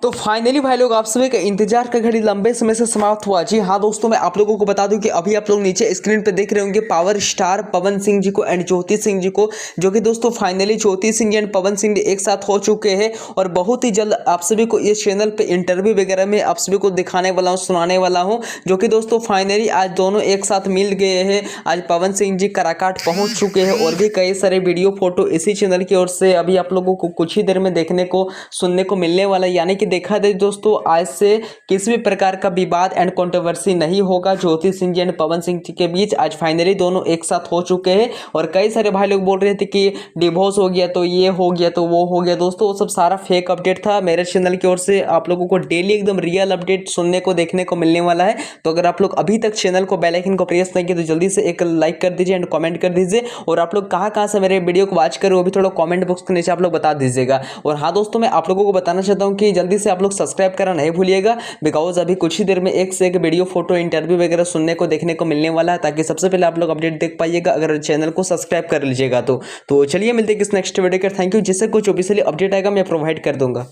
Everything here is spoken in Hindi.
तो फाइनली भाई लोग आप सभी का इंतजार का घड़ी लंबे समय से समाप्त हुआ। जी हाँ दोस्तों, मैं आप लोगों को बता दूं कि अभी आप लोग नीचे स्क्रीन पे देख रहे होंगे पावर स्टार पवन सिंह जी को एंड ज्योति सिंह जी को, जो कि दोस्तों फाइनली ज्योति सिंह जी एंड पवन सिंह जी एक साथ हो चुके हैं। और बहुत ही जल्द आप सभी को इस चैनल पे इंटरव्यू वगैरह में आप सभी को दिखाने वाला हूँ, सुनाने वाला हूँ, जो कि दोस्तों फाइनली आज दोनों एक साथ मिल गए हैं। आज पवन सिंह जी काराकाट पहुंच चुके हैं और भी कई सारे वीडियो फोटो इसी चैनल की ओर से अभी आप लोगों को कुछ ही देर में देखने को सुनने को मिलने वाला है। यानी कि देखा जाए दोस्तों, आज से किसी भी प्रकार का विवाद एंड कंट्रोवर्सी नहीं होगा ज्योति सिंह जी एंड पवन सिंह जी के बीच। आज फाइनली दोनों एक साथ हो चुके हैं। और कई सारे भाई लोग बोल रहे थे कि डिवोर्स हो गया, तो ये हो गया, तो वो हो गया। दोस्तों वो सब सारा फेक अपडेट था। मेरे चैनल की ओर से आप लोगों को डेली एकदम रियल अपडेट सुनने को देखने को मिलने वाला है। तो अगर आप लोग अभी तक चैनल को बेल आइकन को प्रेस नहीं किया तो जल्दी से एक लाइक कर दीजिए एंड कमेंट कर दीजिए। और आप लोग कहाँ से मेरे वीडियो को वॉच करें वो भी थोड़ा कमेंट बॉक्स के नीचे आप लोग बता दीजिएगा। और हाँ दोस्तों, मैं आप लोगों को बताना चाहता हूँ कि जल्दी से आप लोग सब्सक्राइब करना नहीं भूलिएगा, बिकॉज अभी कुछ ही देर में एक से एक वीडियो फोटो इंटरव्यू वगैरह सुनने को देखने को मिलने वाला है, ताकि सबसे पहले आप लोग अपडेट देख पाइएगा अगर चैनल को सब्सक्राइब कर लीजिएगा तो चलिए मिलते हैं किस नेक्स्ट वीडियो के। Thank you. जिससे कुछ ऑफिशियली अपडेट आएगा मैं प्रोवाइड कर दूंगा।